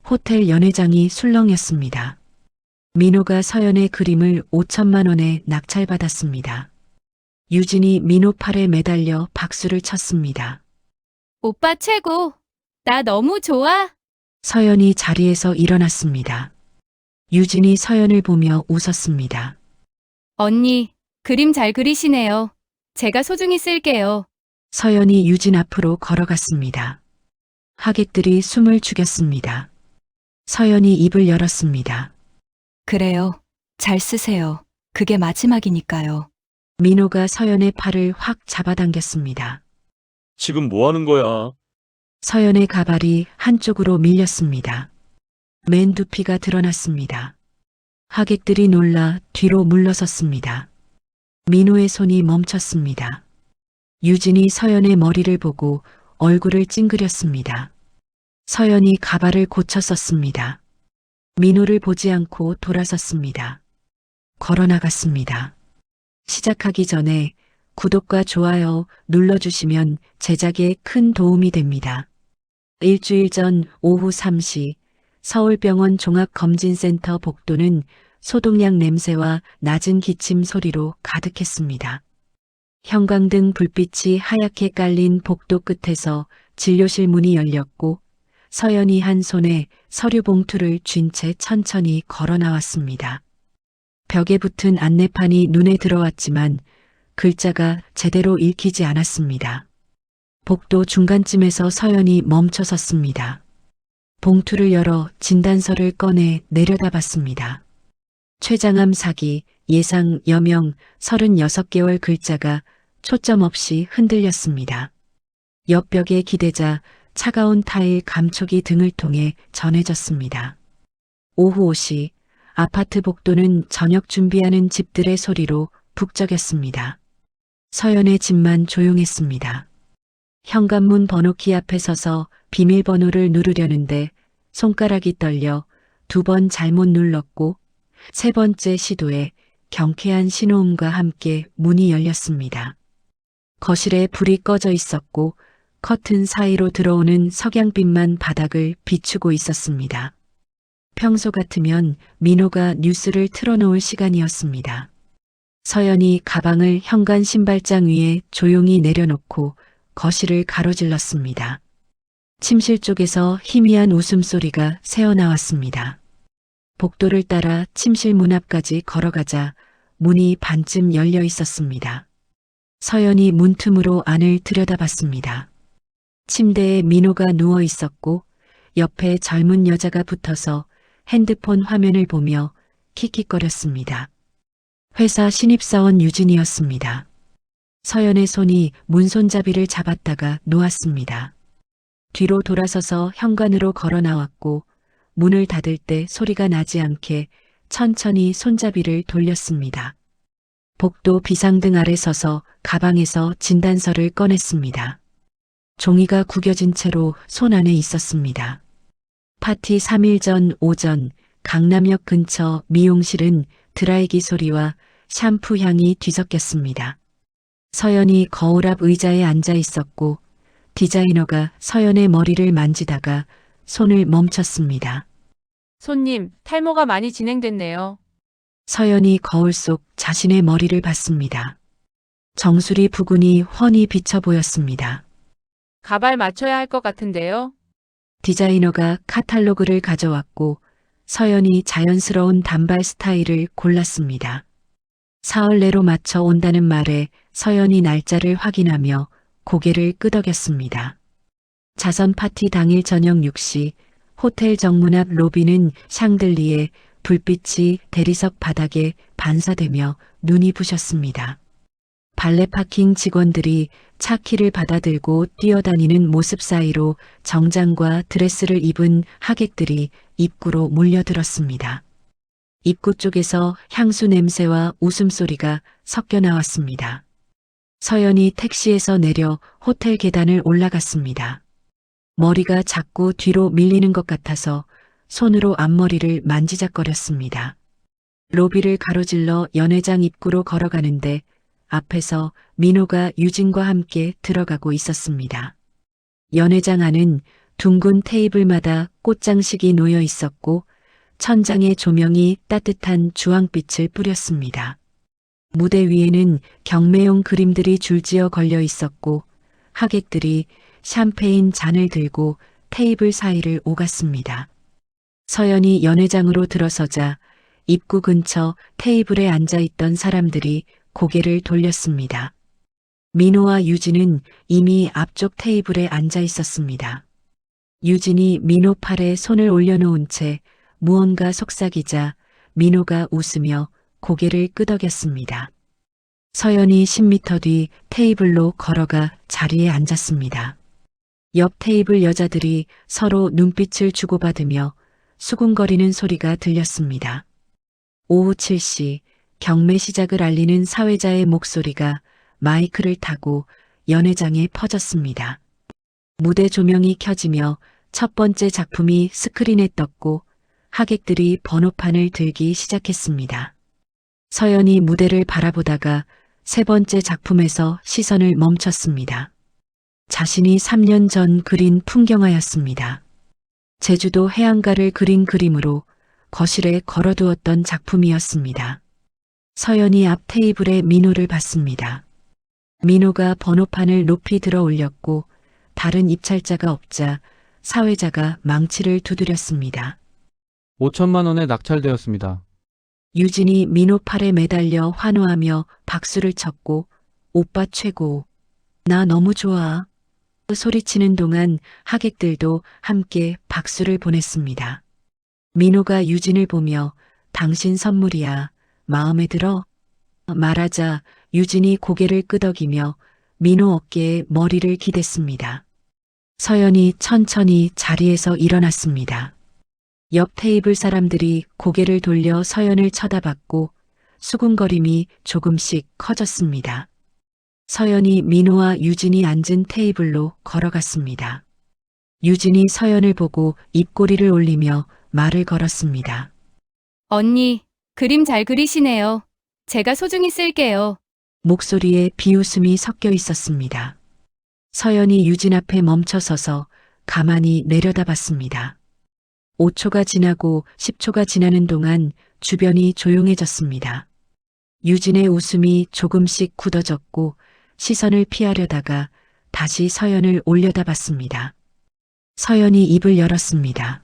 호텔 연회장이 술렁였습니다. 민호가 서연의 그림을 5천만 원에 낙찰받았습니다. 유진이 민호 팔에 매달려 박수를 쳤습니다. 오빠 최고. 나 너무 좋아. 서연이 자리에서 일어났습니다. 유진이 서연을 보며 웃었습니다. 언니, 그림 잘 그리시네요. 제가 소중히 쓸게요. 서연이 유진 앞으로 걸어갔습니다. 하객들이 숨을 죽였습니다. 서연이 입을 열었습니다. 그래요. 잘 쓰세요. 그게 마지막이니까요. 민호가 서연의 팔을 확 잡아당겼습니다. 지금 뭐 하는 거야? 서연의 가발이 한쪽으로 밀렸습니다. 맨 두피가 드러났습니다. 하객들이 놀라 뒤로 물러섰습니다. 민호의 손이 멈췄습니다. 유진이 서연의 머리를 보고 얼굴을 찡그렸습니다. 서연이 가발을 고쳐 썼습니다. 민호를 보지 않고 돌아섰습니다. 걸어 나갔습니다. 시작하기 전에 구독과 좋아요 눌러주시면 제작에 큰 도움이 됩니다. 일주일 전 오후 3시 서울병원 종합검진센터 복도는 소독약 냄새와 낮은 기침 소리로 가득했습니다. 형광등 불빛이 하얗게 깔린 복도 끝에서 진료실 문이 열렸고 서연이 한 손에 서류 봉투를 쥔 채 천천히 걸어 나왔습니다. 벽에 붙은 안내판이 눈에 들어왔지만 글자가 제대로 읽히지 않았습니다. 복도 중간쯤에서 서연이 멈춰 섰습니다. 봉투를 열어 진단서를 꺼내 내려다봤습니다. 췌장암 사기, 예상 여명 36개월 글자가 초점 없이 흔들렸습니다. 옆벽에 기대자 차가운 타일 감촉이 등을 통해 전해졌습니다. 오후 5시 아파트 복도는 저녁 준비하는 집들의 소리로 북적였습니다. 서연의 집만 조용했습니다. 현관문 번호키 앞에 서서 비밀번호를 누르려는데 손가락이 떨려 2번 잘못 눌렀고 3번째 시도에 경쾌한 신호음과 함께 문이 열렸습니다. 거실에 불이 꺼져 있었고 커튼 사이로 들어오는 석양빛만 바닥을 비추고 있었습니다. 평소 같으면 민호가 뉴스를 틀어놓을 시간이었습니다. 서연이 가방을 현관 신발장 위에 조용히 내려놓고 거실을 가로질렀습니다. 침실 쪽에서 희미한 웃음소리가 새어나왔습니다. 복도를 따라 침실 문 앞까지 걸어가자 문이 반쯤 열려 있었습니다. 서연이 문틈으로 안을 들여다봤습니다. 침대에 민호가 누워 있었고 옆에 젊은 여자가 붙어서 핸드폰 화면을 보며 킥킥거렸습니다. 회사 신입사원 유진이었습니다. 서연의 손이 문손잡이를 잡았다가 놓았습니다. 뒤로 돌아서서 현관으로 걸어 나왔고 문을 닫을 때 소리가 나지 않게 천천히 손잡이를 돌렸습니다. 복도 비상등 아래 서서 가방에서 진단서를 꺼냈습니다. 종이가 구겨진 채로 손 안에 있었습니다. 파티 3일 전 오전 강남역 근처 미용실은 드라이기 소리와 샴푸 향이 뒤섞였습니다. 서연이 거울 앞 의자에 앉아 있었고 디자이너가 서연의 머리를 만지다가 손을 멈췄습니다. 손님, 탈모가 많이 진행됐네요. 서연이 거울 속 자신의 머리를 봤습니다. 정수리 부근이 훤히 비쳐 보였습니다. 가발 맞춰야 할 것 같은데요. 디자이너가 카탈로그를 가져왔고 서연이 자연스러운 단발 스타일을 골랐습니다. 사흘 내로 맞춰 온다는 말에 서연이 날짜를 확인하며 고개를 끄덕였습니다. 자선 파티 당일 저녁 6시 호텔 정문 앞 로비는 샹들리에 불빛이 대리석 바닥에 반사되며 눈이 부셨습니다. 발레 파킹 직원들이 차 키를 받아들고 뛰어다니는 모습 사이로 정장과 드레스를 입은 하객들이 입구로 몰려들었습니다. 입구 쪽에서 향수 냄새와 웃음소리가 섞여 나왔습니다. 서연이 택시에서 내려 호텔 계단을 올라갔습니다. 머리가 자꾸 뒤로 밀리는 것 같아서 손으로 앞머리를 만지작거렸습니다. 로비를 가로질러 연회장 입구로 걸어가는데 앞에서 민호가 유진과 함께 들어가고 있었습니다. 연회장 안은 둥근 테이블마다 꽃장식이 놓여 있었고 천장의 조명이 따뜻한 주황빛을 뿌렸습니다. 무대 위에는 경매용 그림들이 줄지어 걸려 있었고 하객들이 샴페인 잔을 들고 테이블 사이를 오갔습니다. 서연이 연회장으로 들어서자 입구 근처 테이블에 앉아 있던 사람들이 고개를 돌렸습니다. 민호와 유진은 이미 앞쪽 테이블에 앉아 있었습니다. 유진이 민호 팔에 손을 올려놓은 채 무언가 속삭이자 민호가 웃으며 고개를 끄덕였습니다. 서연이 10m 뒤 테이블로 걸어가 자리에 앉았습니다. 옆 테이블 여자들이 서로 눈빛을 주고받으며 수군거리는 소리가 들렸습니다. 오후 7시 경매 시작을 알리는 사회자의 목소리가 마이크를 타고 연회장에 퍼졌습니다. 무대 조명이 켜지며 첫 번째 작품이 스크린에 떴고 하객들이 번호판을 들기 시작했습니다. 서연이 무대를 바라보다가 세 번째 작품에서 시선을 멈췄습니다. 자신이 3년 전 그린 풍경화였습니다. 제주도 해안가를 그린 그림으로 거실에 걸어두었던 작품이었습니다. 서연이 앞 테이블에 민호를 봤습니다. 민호가 번호판을 높이 들어 올렸고 다른 입찰자가 없자 사회자가 망치를 두드렸습니다. 5천만 원에 낙찰되었습니다. 유진이 민호 팔에 매달려 환호하며 박수를 쳤고 오빠 최고, 나 너무 좋아. 소리치는 동안 하객들도 함께 박수를 보냈습니다. 민호가 유진을 보며 당신 선물이야. 마음에 들어? 말하자 유진이 고개를 끄덕이며 민호 어깨에 머리를 기댔습니다. 서연이 천천히 자리에서 일어났습니다. 옆 테이블 사람들이 고개를 돌려 서연을 쳐다봤고 수군거림이 조금씩 커졌습니다. 서연이 민호와 유진이 앉은 테이블로 걸어갔습니다. 유진이 서연을 보고 입꼬리를 올리며 말을 걸었습니다. 언니, 그림 잘 그리시네요. 제가 소중히 쓸게요. 목소리에 비웃음이 섞여 있었습니다. 서연이 유진 앞에 멈춰서서 가만히 내려다봤습니다. 5초가 지나고 10초가 지나는 동안 주변이 조용해졌습니다. 유진의 웃음이 조금씩 굳어졌고 시선을 피하려다가 다시 서연을 올려다봤습니다. 서연이 입을 열었습니다.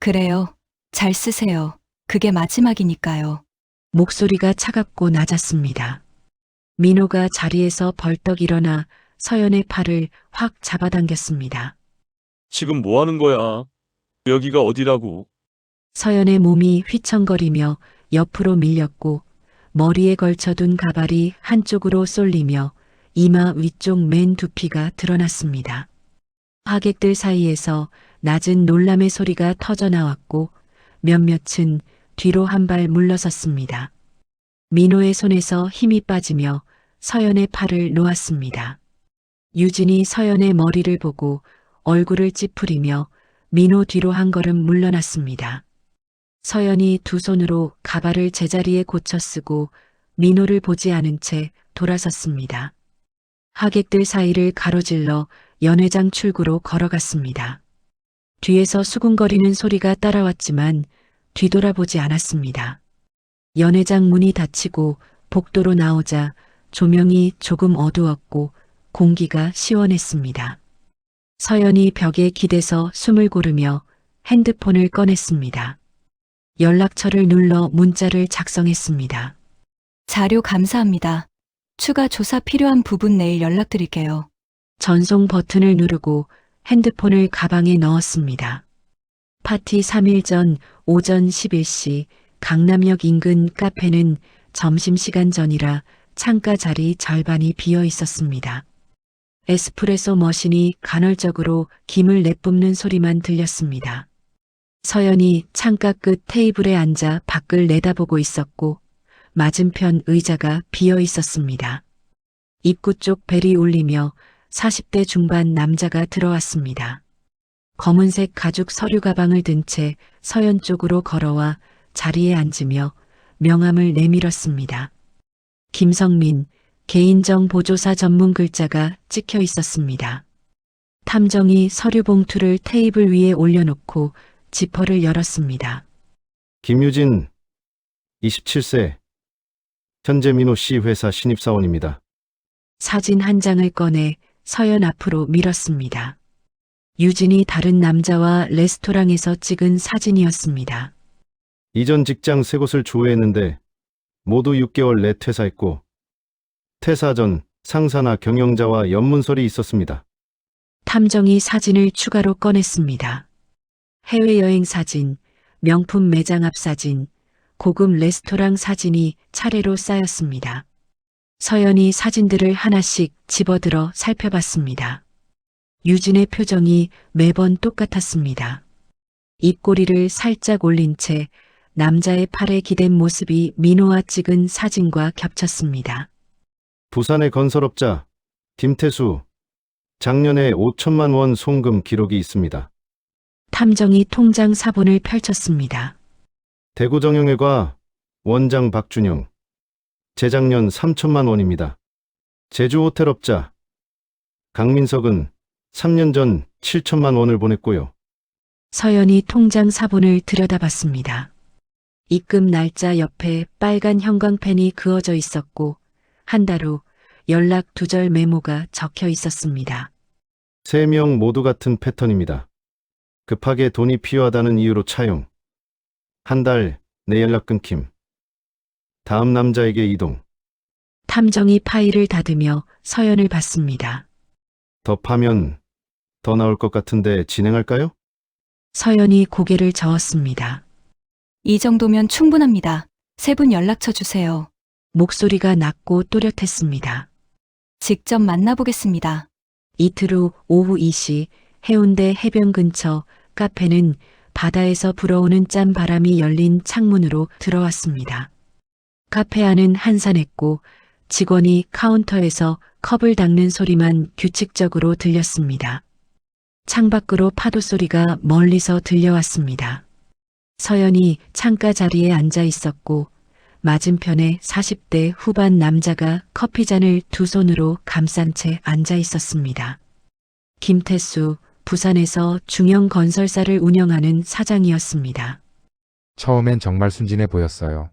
그래요. 잘 쓰세요. 그게 마지막이니까요. 목소리가 차갑고 낮았습니다. 민호가 자리에서 벌떡 일어나 서연의 팔을 확 잡아당겼습니다. 지금 뭐 하는 거야? 여기가 어디라고? 서연의 몸이 휘청거리며 옆으로 밀렸고 머리에 걸쳐둔 가발이 한쪽으로 쏠리며 이마 위쪽 맨 두피가 드러났습니다. 하객들 사이에서 낮은 놀람의 소리가 터져나왔고 몇몇은 뒤로 한 발 물러섰습니다. 민호의 손에서 힘이 빠지며 서연의 팔을 놓았습니다. 유진이 서연의 머리를 보고 얼굴을 찌푸리며 민호 뒤로 한 걸음 물러났습니다. 서연이 두 손으로 가발을 제자리에 고쳐 쓰고 민호를 보지 않은 채 돌아섰습니다. 하객들 사이를 가로질러 연회장 출구로 걸어갔습니다. 뒤에서 수군거리는 소리가 따라왔지만 뒤돌아보지 않았습니다. 연회장 문이 닫히고 복도로 나오자 조명이 조금 어두웠고 공기가 시원했습니다. 서연이 벽에 기대서 숨을 고르며 핸드폰을 꺼냈습니다. 연락처를 눌러 문자를 작성했습니다. 자료 감사합니다. 추가 조사 필요한 부분 내일 연락드릴게요. 전송 버튼을 누르고 핸드폰을 가방에 넣었습니다. 파티 3일 전 오전 11시 강남역 인근 카페는 점심시간 전이라 창가 자리 절반이 비어 있었습니다. 에스프레소 머신이 간헐적으로 김을 내뿜는 소리만 들렸습니다. 서연이 창가 끝 테이블에 앉아 밖을 내다보고 있었고 맞은편 의자가 비어 있었습니다. 입구 쪽 벨이 울리며 40대 중반 남자가 들어왔습니다. 검은색 가죽 서류 가방을 든 채 서연 쪽으로 걸어와 자리에 앉으며 명함을 내밀었습니다. 김성민, 개인정 보조사 전문 글자가 찍혀 있었습니다. 탐정이 서류 봉투를 테이블 위에 올려놓고 지퍼를 열었습니다. 김유진, 27세. 현재 민호 씨 회사 신입사원입니다. 사진 한 장을 꺼내 서연 앞으로 밀었습니다. 유진이 다른 남자와 레스토랑에서 찍은 사진이었습니다. 이전 직장 3곳을 조회했는데 모두 6개월 내 퇴사했고 퇴사 전 상사나 경영자와 연문설이 있었습니다. 탐정이 사진을 추가로 꺼냈습니다. 해외여행 사진, 명품 매장 앞 사진, 고급 레스토랑 사진이 차례로 쌓였습니다. 서연이 사진들을 하나씩 집어들어 살펴봤습니다. 유진의 표정이 매번 똑같았습니다. 입꼬리를 살짝 올린 채 남자의 팔에 기댄 모습이 민호와 찍은 사진과 겹쳤습니다. 부산의 건설업자 김태수. 작년에 5천만 원 송금 기록이 있습니다. 탐정이 통장 사본을 펼쳤습니다. 대구정형외과 원장 박준영. 재작년 3천만 원입니다. 제주호텔업자 강민석은 3년 전 7천만 원을 보냈고요. 서연이 통장 사본을 들여다봤습니다. 입금 날짜 옆에 빨간 형광펜이 그어져 있었고 한 달 후 연락 두절 메모가 적혀 있었습니다. 3명 모두 같은 패턴입니다. 급하게 돈이 필요하다는 이유로 차용. 한 달 내 연락 끊김. 다음 남자에게 이동. 탐정이 파일을 닫으며 서연을 봤습니다. 더 파면 더 나올 것 같은데 진행할까요? 서연이 고개를 저었습니다. 이 정도면 충분합니다. 3분 연락처 주세요. 목소리가 낮고 또렷했습니다. 직접 만나보겠습니다. 이틀 후 오후 2시 해운대 해변 근처 카페는 바다에서 불어오는 짠 바람이 열린 창문으로 들어왔습니다. 카페 안은 한산했고 직원이 카운터에서 컵을 닦는 소리만 규칙적으로 들렸습니다. 창밖으로 파도 소리가 멀리서 들려왔습니다. 서연이 창가 자리에 앉아 있었고 맞은편에 40대 후반 남자가 커피잔을 두 손으로 감싼 채 앉아 있었습니다. 김태수, 부산에서 중형 건설사를 운영하는 사장이었습니다. 처음엔 정말 순진해 보였어요.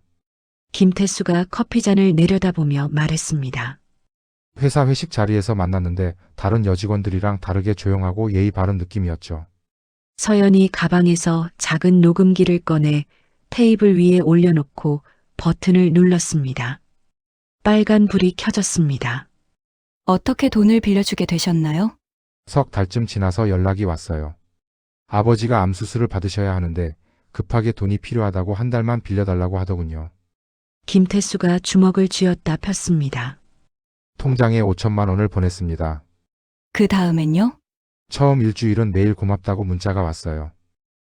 김태수가 커피잔을 내려다보며 말했습니다. 회사 회식 자리에서 만났는데 다른 여직원들이랑 다르게 조용하고 예의 바른 느낌이었죠. 서연이 가방에서 작은 녹음기를 꺼내 테이블 위에 올려놓고 버튼을 눌렀습니다. 빨간 불이 켜졌습니다. 어떻게 돈을 빌려주게 되셨나요? 석 달쯤 지나서 연락이 왔어요. 아버지가 암 수술을 받으셔야 하는데 급하게 돈이 필요하다고 한 달만 빌려달라고 하더군요. 김태수가 주먹을 쥐었다 폈습니다. 통장에 5천만 원을 보냈습니다. 그 다음엔요? 처음 일주일은 매일 고맙다고 문자가 왔어요.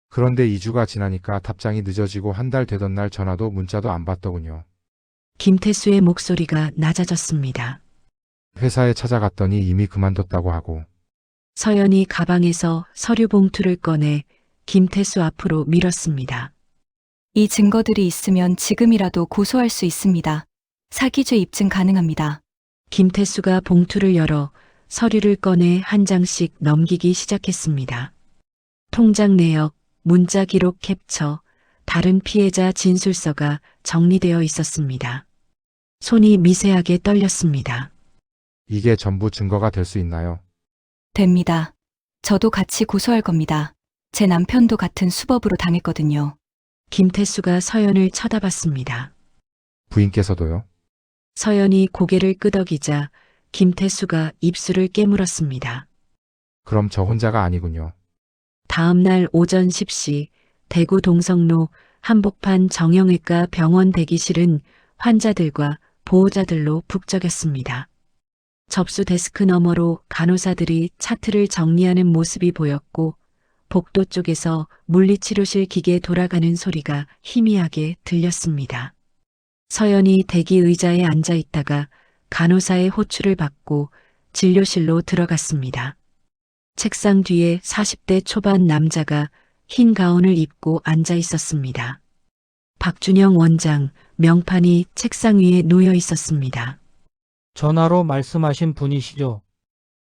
그런데 2주가 지나니까 답장이 늦어지고 한 달 되던 날 전화도 문자도 안 받더군요. 김태수의 목소리가 낮아졌습니다. 회사에 찾아갔더니 이미 그만뒀다고 하고 서연이 가방에서 서류 봉투를 꺼내 김태수 앞으로 밀었습니다. 이 증거들이 있으면 지금이라도 고소할 수 있습니다. 사기죄 입증 가능합니다. 김태수가 봉투를 열어 서류를 꺼내 한 장씩 넘기기 시작했습니다. 통장 내역, 문자 기록 캡처, 다른 피해자 진술서가 정리되어 있었습니다. 손이 미세하게 떨렸습니다. 이게 전부 증거가 될 수 있나요? 됩니다. 저도 같이 고소할 겁니다. 제 남편도 같은 수법으로 당했거든요. 김태수가 서연을 쳐다봤습니다. 부인께서도요? 서연이 고개를 끄덕이자 김태수가 입술을 깨물었습니다. 그럼 저 혼자가 아니군요. 다음 날 오전 10시 대구 동성로 한복판 정형외과 병원 대기실은 환자들과 보호자들로 북적였습니다. 접수 데스크 너머로 간호사들이 차트를 정리하는 모습이 보였고 복도 쪽에서 물리치료실 기계 돌아가는 소리가 희미하게 들렸습니다. 서연이 대기 의자에 앉아 있다가 간호사의 호출을 받고 진료실로 들어갔습니다. 책상 뒤에 40대 초반 남자가 흰 가운을 입고 앉아 있었습니다. 박준영 원장 명판이 책상 위에 놓여 있었습니다. 전화로 말씀하신 분이시죠?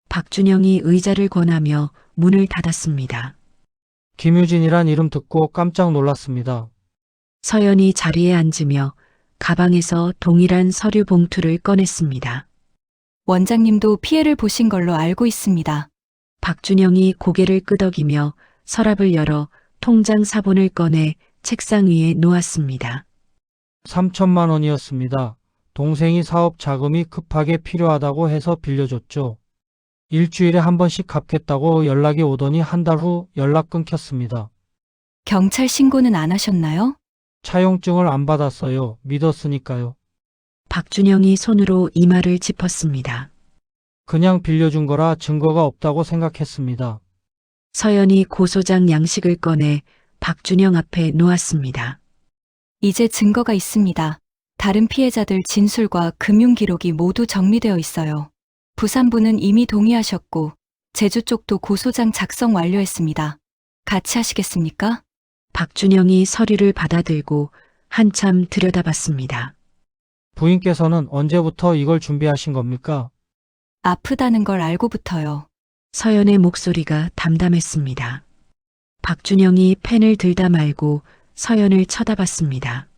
박준영이 의자를 권하며 문을 닫았습니다. 김유진이란 이름 듣고 깜짝 놀랐습니다. 서연이 자리에 앉으며 가방에서 동일한 서류 봉투를 꺼냈습니다. 원장님도 피해를 보신 걸로 알고 있습니다. 박준영이 고개를 끄덕이며 서랍을 열어 통장 사본을 꺼내 책상 위에 놓았습니다. 3천만 원이었습니다. 동생이 사업 자금이 급하게 필요하다고 해서 빌려줬죠. 일주일에 한 번씩 갚겠다고 연락이 오더니 한 달 후 연락 끊겼습니다. 경찰 신고는 안 하셨나요? 차용증을 안 받았어요. 믿었으니까요. 박준영이 손으로 이마를 짚었습니다. 그냥 빌려준 거라 증거가 없다고 생각했습니다. 서연이 고소장 양식을 꺼내 박준영 앞에 놓았습니다. 이제 증거가 있습니다. 다른 피해자들 진술과 금융 기록이 모두 정리되어 있어요. 부산부는 이미 동의하셨고 제주 쪽도 고소장 작성 완료했습니다. 같이 하시겠습니까? 박준영이 서류를 받아들고 한참 들여다봤습니다. 부인께서는 언제부터 이걸 준비하신 겁니까? 아프다는 걸 알고부터요. 서연의 목소리가 담담했습니다. 박준영이 펜을 들다 말고 서연을 쳐다봤습니다.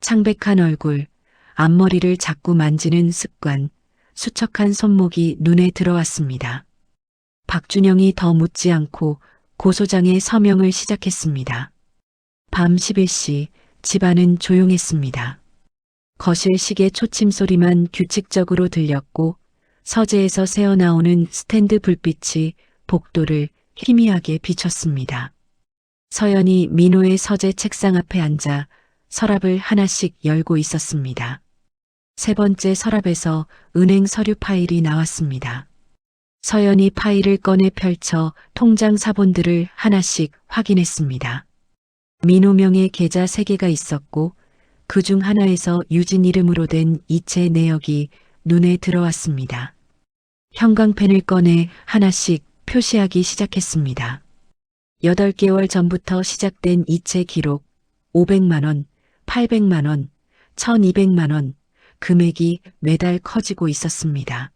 창백한 얼굴, 앞머리를 자꾸 만지는 습관, 수척한 손목이 눈에 들어왔습니다. 박준영이 더 묻지 않고 고소장에 서명을 시작했습니다. 밤 11시 집안은 조용했습니다. 거실 시계 초침 소리만 규칙적으로 들렸고 서재에서 새어나오는 스탠드 불빛이 복도를 희미하게 비췄습니다. 서연이 민호의 서재 책상 앞에 앉아 서랍을 하나씩 열고 있었습니다. 세 번째 서랍에서 은행 서류 파일이 나왔습니다. 서연이 파일을 꺼내 펼쳐 통장 사본들을 하나씩 확인했습니다. 민호명의 계좌 3개가 있었고 그 중 하나에서 유진 이름으로 된 이체 내역이 눈에 들어왔습니다. 형광펜을 꺼내 하나씩 표시하기 시작했습니다. 8개월 전부터 시작된 이체 기록, 500만 원, 800만 원, 1200만 원, 금액이 매달 커지고 있었습니다.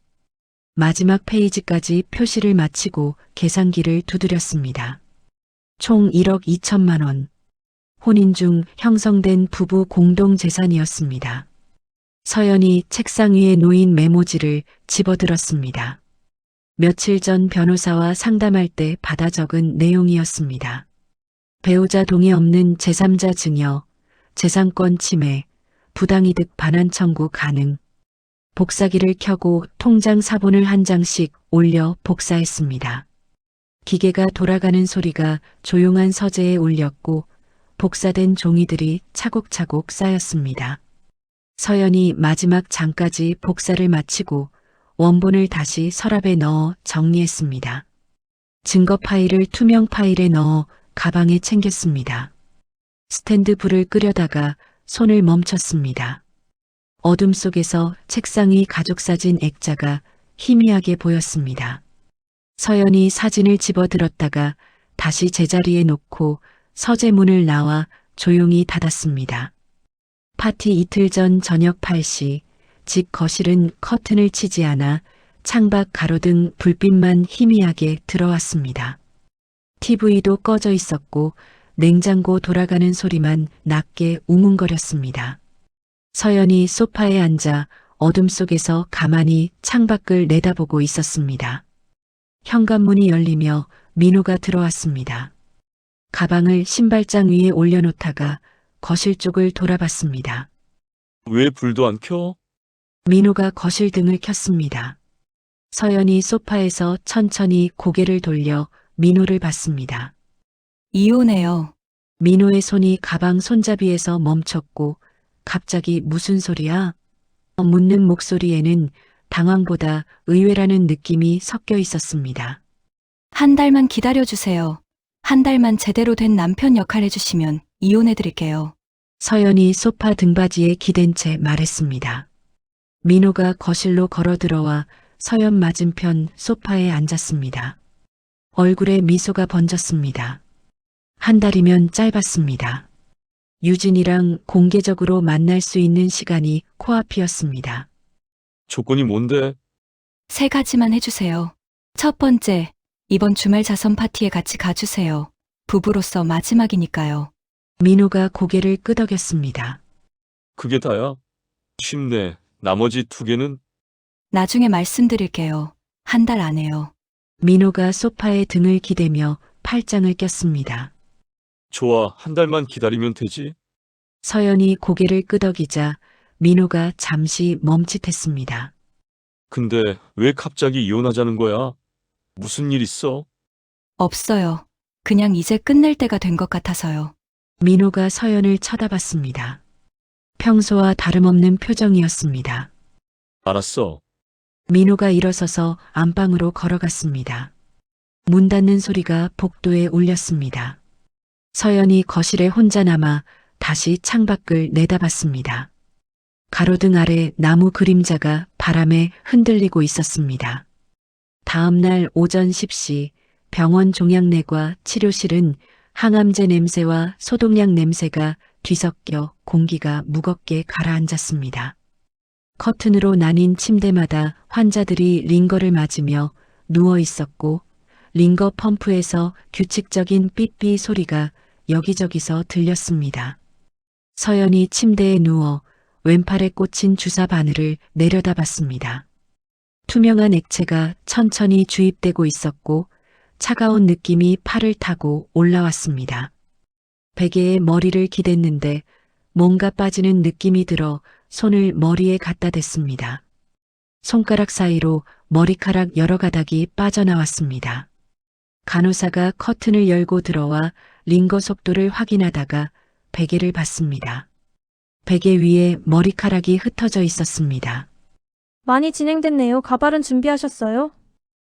마지막 페이지까지 표시를 마치고 계산기를 두드렸습니다. 총 1억 2천만 원. 혼인 중 형성된 부부 공동 재산이었습니다. 서연이 책상 위에 놓인 메모지를 집어들었습니다. 며칠 전 변호사와 상담할 때 받아 적은 내용이었습니다. 배우자 동의 없는 제3자 증여, 재산권 침해, 부당이득 반환 청구 가능. 복사기를 켜고 통장 사본을 한 장씩 올려 복사했습니다. 기계가 돌아가는 소리가 조용한 서재에 울렸고 복사된 종이들이 차곡차곡 쌓였습니다. 서연이 마지막 장까지 복사를 마치고 원본을 다시 서랍에 넣어 정리했습니다. 증거 파일을 투명 파일에 넣어 가방에 챙겼습니다. 스탠드 불을 끄려다가 손을 멈췄습니다. 어둠 속에서 책상 위 가족사진 액자가 희미하게 보였습니다. 서연이 사진을 집어들었다가 다시 제자리에 놓고 서재 문을 나와 조용히 닫았습니다. 파티 이틀 전 저녁 8시, 집 거실은 커튼을 치지 않아 창밖 가로등 불빛만 희미하게 들어왔습니다. TV도 꺼져 있었고 냉장고 돌아가는 소리만 낮게 웅웅거렸습니다. 서연이 소파에 앉아 어둠 속에서 가만히 창밖을 내다보고 있었습니다. 현관문이 열리며 민호가 들어왔습니다. 가방을 신발장 위에 올려놓다가 거실 쪽을 돌아봤습니다. 왜 불도 안 켜? 민호가 거실 등을 켰습니다. 서연이 소파에서 천천히 고개를 돌려 민호를 봤습니다. 이혼해요. 민호의 손이 가방 손잡이에서 멈췄고 갑자기 무슨 소리야? 묻는 목소리에는 당황보다 의외라는 느낌이 섞여 있었습니다. 한 달만 기다려주세요. 한 달만 제대로 된 남편 역할 해주시면 이혼해드릴게요. 서연이 소파 등받이에 기댄 채 말했습니다. 민호가 거실로 걸어 들어와 서연 맞은편 소파에 앉았습니다. 얼굴에 미소가 번졌습니다. 한 달이면 짧았습니다. 유진이랑 공개적으로 만날 수 있는 시간이 코앞이었습니다. 조건이 뭔데? 3가지만 해주세요. 첫 번째, 이번 주말 자선 파티에 같이 가주세요. 부부로서 마지막이니까요. 민호가 고개를 끄덕였습니다. 그게 다야? 쉽네. 나머지 2개는? 나중에 말씀드릴게요. 한 달 안에요. 민호가 소파에 등을 기대며 팔짱을 꼈습니다. 좋아. 한 달만 기다리면 되지. 서연이 고개를 끄덕이자 민호가 잠시 멈칫했습니다. 근데 왜 갑자기 이혼하자는 거야? 무슨 일 있어? 없어요. 그냥 이제 끝낼 때가 된 것 같아서요. 민호가 서연을 쳐다봤습니다. 평소와 다름없는 표정이었습니다. 알았어. 민호가 일어서서 안방으로 걸어갔습니다. 문 닫는 소리가 복도에 울렸습니다. 서연이 거실에 혼자 남아 다시 창밖을 내다봤습니다. 가로등 아래 나무 그림자가 바람에 흔들리고 있었습니다. 다음 날 오전 10시 병원 종양내과 치료실은 항암제 냄새와 소독약 냄새가 뒤섞여 공기가 무겁게 가라앉았습니다. 커튼으로 나뉜 침대마다 환자들이 링거를 맞으며 누워 있었고 링거 펌프에서 규칙적인 삐삐 소리가 여기저기서 들렸습니다. 서연이 침대에 누워 왼팔에 꽂힌 주사 바늘을 내려다봤습니다. 투명한 액체가 천천히 주입되고 있었고 차가운 느낌이 팔을 타고 올라왔습니다. 베개에 머리를 기댔는데 뭔가 빠지는 느낌이 들어 손을 머리에 갖다 댔습니다. 손가락 사이로 머리카락 여러 가닥이 빠져나왔습니다. 간호사가 커튼을 열고 들어와 링거 속도를 확인하다가 베개를 봤습니다. 베개 위에 머리카락이 흩어져 있었습니다. 많이 진행됐네요. 가발은 준비하셨어요?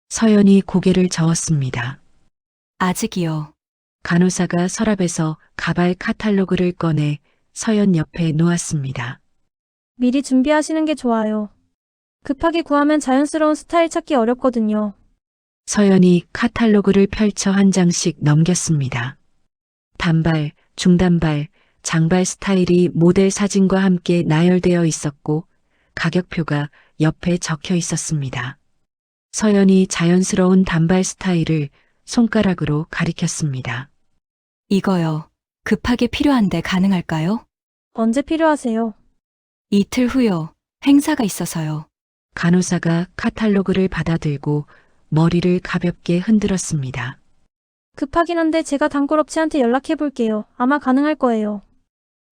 서연이 고개를 저었습니다. 아직이요. 간호사가 서랍에서 가발 카탈로그를 꺼내 서연 옆에 놓았습니다. 미리 준비하시는 게 좋아요. 급하게 구하면 자연스러운 스타일 찾기 어렵거든요. 서연이 카탈로그를 펼쳐 한 장씩 넘겼습니다. 단발, 중단발, 장발 스타일이 모델 사진과 함께 나열되어 있었고 가격표가 옆에 적혀 있었습니다. 서연이 자연스러운 단발 스타일을 손가락으로 가리켰습니다. 이거요. 급하게 필요한데 가능할까요? 언제 필요하세요? 이틀 후요. 행사가 있어서요. 간호사가 카탈로그를 받아들고 머리를 가볍게 흔들었습니다. 급하긴 한데 제가 단골업체한테 연락해 볼게요. 아마 가능할 거예요.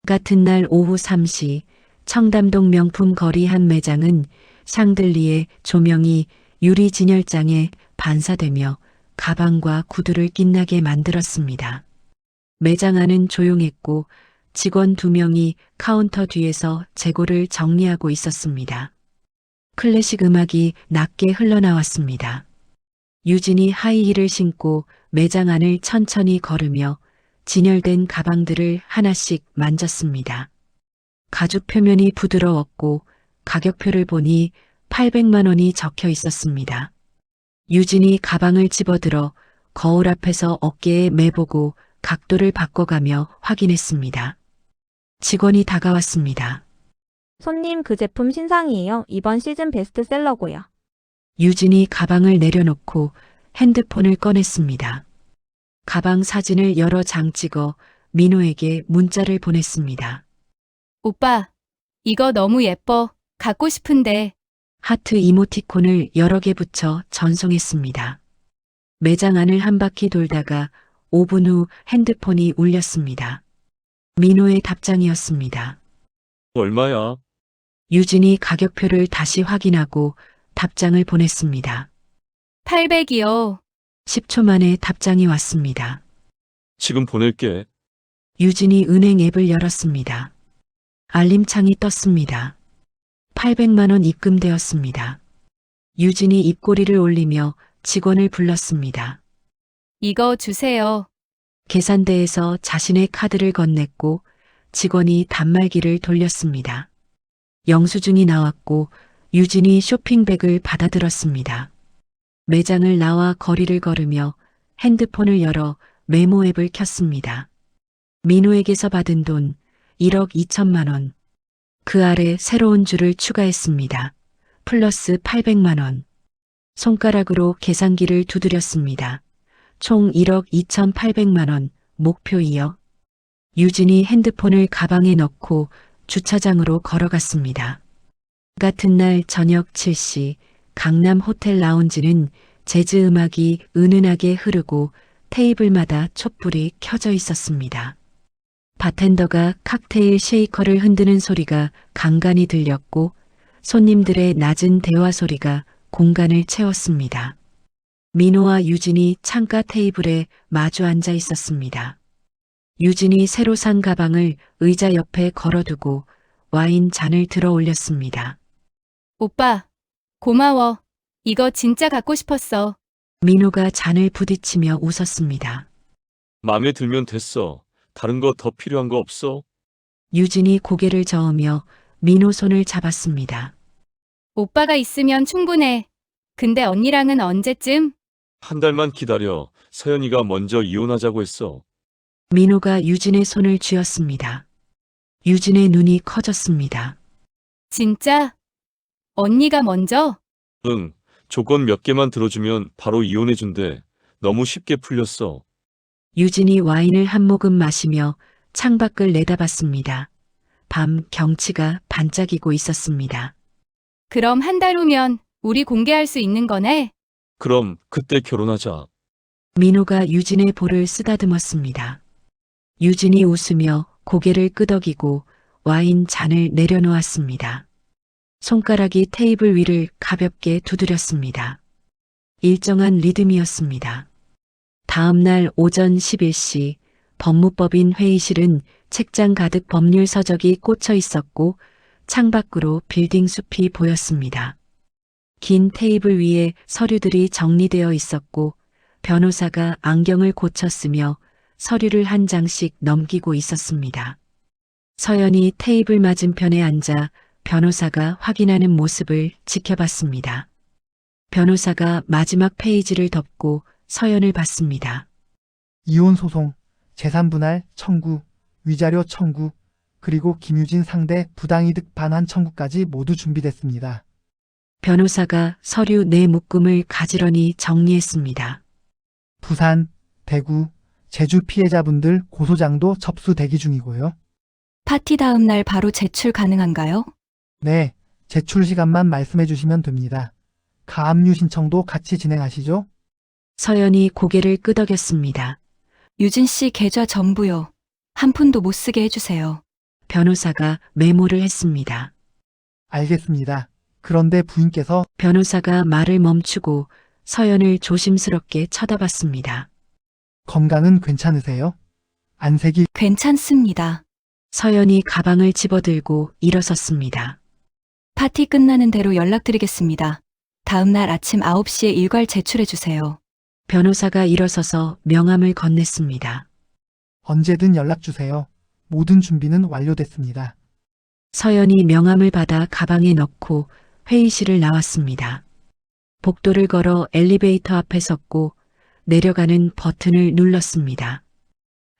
같은 날 오후 3시 청담동 명품 거리 한 매장은 샹들리에 조명이 유리 진열장에 반사되며 가방과 구두를 빛나게 만들었습니다. 매장 안은 조용했고 직원 2명이 카운터 뒤에서 재고를 정리하고 있었습니다. 클래식 음악이 낮게 흘러나왔습니다. 유진이 하이힐을 신고 매장 안을 천천히 걸으며 진열된 가방들을 하나씩 만졌습니다. 가죽 표면이 부드러웠고 가격표를 보니 800만 원이 적혀 있었습니다. 유진이 가방을 집어들어 거울 앞에서 어깨에 매보고 각도를 바꿔가며 확인했습니다. 직원이 다가왔습니다. 손님, 그 제품 신상이에요. 이번 시즌 베스트셀러고요. 유진이 가방을 내려놓고 핸드폰을 꺼냈습니다. 가방 사진을 여러 장 찍어 민호에게 문자를 보냈습니다. 오빠, 이거 너무 예뻐. 갖고 싶은데. 하트 이모티콘을 여러 개 붙여 전송했습니다. 매장 안을 한 바퀴 돌다가 5분 후 핸드폰이 울렸습니다. 민호의 답장이었습니다. 얼마야? 유진이 가격표를 다시 확인하고 답장을 보냈습니다. 800이요. 10초 만에 답장이 왔습니다. 지금 보낼게. 유진이 은행 앱을 열었습니다. 알림창이 떴습니다. 800만 원 입금되었습니다. 유진이 입꼬리를 올리며 직원을 불렀습니다. 이거 주세요. 계산대에서 자신의 카드를 건넸고 직원이 단말기를 돌렸습니다. 영수증이 나왔고 유진이 쇼핑백을 받아들었습니다. 매장을 나와 거리를 걸으며 핸드폰을 열어 메모 앱을 켰습니다. 민호에게서 받은 돈 1억 2천만 원. 그 아래 새로운 줄을 추가했습니다. 플러스 800만 원. 손가락으로 계산기를 두드렸습니다. 총 1억 2,800만 원, 목표이요. 유진이 핸드폰을 가방에 넣고 주차장으로 걸어갔습니다. 같은 날 저녁 7시 강남 호텔 라운지는 재즈 음악이 은은하게 흐르고 테이블마다 촛불이 켜져 있었습니다. 바텐더가 칵테일 쉐이커를 흔드는 소리가 간간히 들렸고 손님들의 낮은 대화 소리가 공간을 채웠습니다. 민호와 유진이 창가 테이블에 마주 앉아 있었습니다. 유진이 새로 산 가방을 의자 옆에 걸어두고 와인 잔을 들어 올렸습니다. 오빠, 고마워. 이거 진짜 갖고 싶었어. 민호가 잔을 부딪히며 웃었습니다. 마음에 들면 됐어. 다른 거 더 필요한 거 없어? 유진이 고개를 저으며 민호 손을 잡았습니다. 오빠가 있으면 충분해. 근데 언니랑은 언제쯤? 한 달만 기다려. 서연이가 먼저 이혼하자고 했어. 민호가 유진의 손을 쥐었습니다. 유진의 눈이 커졌습니다. 진짜? 언니가 먼저? 응, 조건 몇 개만 들어주면 바로 이혼해준대. 너무 쉽게 풀렸어. 유진이 와인을 한 모금 마시며 창밖을 내다봤습니다. 밤 경치가 반짝이고 있었습니다. 그럼 한 달 후면 우리 공개할 수 있는 거네? 그럼 그때 결혼하자. 민호가 유진의 볼을 쓰다듬었습니다. 유진이 웃으며 고개를 끄덕이고 와인 잔을 내려놓았습니다. 손가락이 테이블 위를 가볍게 두드렸습니다. 일정한 리듬이었습니다. 다음 날 오전 11시 법무법인 회의실은 책장 가득 법률 서적이 꽂혀 있었고 창밖으로 빌딩 숲이 보였습니다. 긴 테이블 위에 서류들이 정리되어 있었고 변호사가 안경을 고쳤으며 서류를 한 장씩 넘기고 있었습니다. 서연이 테이블 맞은편에 앉아 변호사가 확인하는 모습을 지켜봤습니다. 변호사가 마지막 페이지를 덮고 서연을 봤습니다. 이혼 소송, 재산 분할 청구, 위자료 청구, 그리고 김유진 상대 부당이득 반환 청구까지 모두 준비됐습니다. 변호사가 서류 네 묶음을 가지런히 정리했습니다. 부산, 대구, 제주 피해자분들 고소장도 접수 대기 중이고요. 파티 다음 날 바로 제출 가능한가요? 네, 제출 시간만 말씀해 주시면 됩니다. 가압류 신청도 같이 진행하시죠? 서연이 고개를 끄덕였습니다. 유진 씨 계좌 전부요. 한 푼도 못 쓰게 해주세요. 변호사가 메모를 했습니다. 알겠습니다. 그런데 부인께서 변호사가 말을 멈추고 서연을 조심스럽게 쳐다봤습니다. 건강은 괜찮으세요? 안색이 괜찮습니다. 서연이 가방을 집어들고 일어섰습니다. 파티 끝나는 대로 연락드리겠습니다. 다음 날 아침 9시에 일괄 제출해주세요. 변호사가 일어서서 명함을 건넸습니다. 언제든 연락 주세요. 모든 준비는 완료됐습니다. 서연이 명함을 받아 가방에 넣고 회의실을 나왔습니다. 복도를 걸어 엘리베이터 앞에 섰고 내려가는 버튼을 눌렀습니다.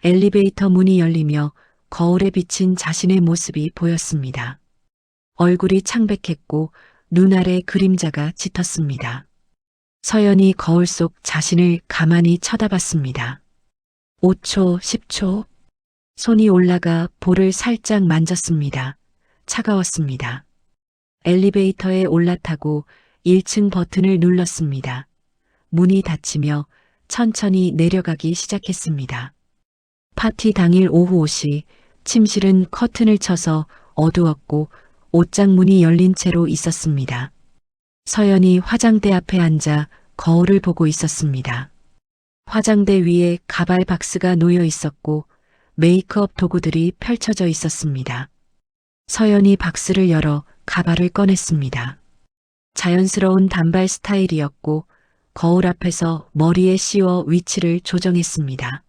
엘리베이터 문이 열리며 거울에 비친 자신의 모습이 보였습니다. 얼굴이 창백했고 눈 아래 그림자가 짙었습니다. 서연이 거울 속 자신을 가만히 쳐다봤습니다. 5초, 10초. 손이 올라가 볼을 살짝 만졌습니다. 차가웠습니다. 엘리베이터에 올라타고 1층 버튼을 눌렀습니다. 문이 닫히며 천천히 내려가기 시작했습니다. 파티 당일 오후 5시 침실은 커튼을 쳐서 어두웠고 옷장 문이 열린 채로 있었습니다. 서연이 화장대 앞에 앉아 거울을 보고 있었습니다. 화장대 위에 가발 박스가 놓여 있었고 메이크업 도구들이 펼쳐져 있었습니다. 서연이 박스를 열어 가발을 꺼냈습니다. 자연스러운 단발 스타일이었고 거울 앞에서 머리에 씌워 위치를 조정했습니다.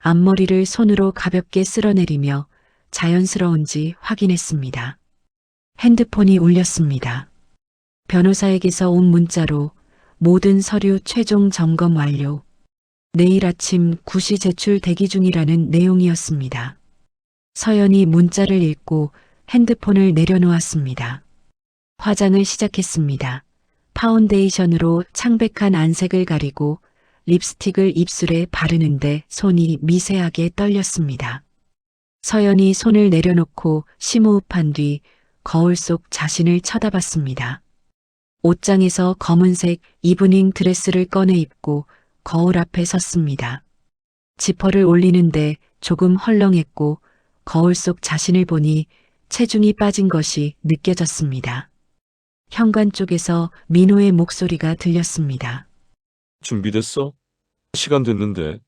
앞머리를 손으로 가볍게 쓸어내리며 자연스러운지 확인했습니다. 핸드폰이 울렸습니다. 변호사에게서 온 문자로 모든 서류 최종 점검 완료. 내일 아침 9시 제출 대기 중이라는 내용이었습니다. 서연이 문자를 읽고 핸드폰을 내려놓았습니다. 화장을 시작했습니다. 파운데이션으로 창백한 안색을 가리고 립스틱을 입술에 바르는데 손이 미세하게 떨렸습니다. 서연이 손을 내려놓고 심호흡한 뒤 거울 속 자신을 쳐다봤습니다. 옷장에서 검은색 이브닝 드레스를 꺼내 입고 거울 앞에 섰습니다. 지퍼를 올리는데 조금 헐렁했고 거울 속 자신을 보니 체중이 빠진 것이 느껴졌습니다. 현관 쪽에서 민호의 목소리가 들렸습니다. 준비됐어? 시간 됐는데.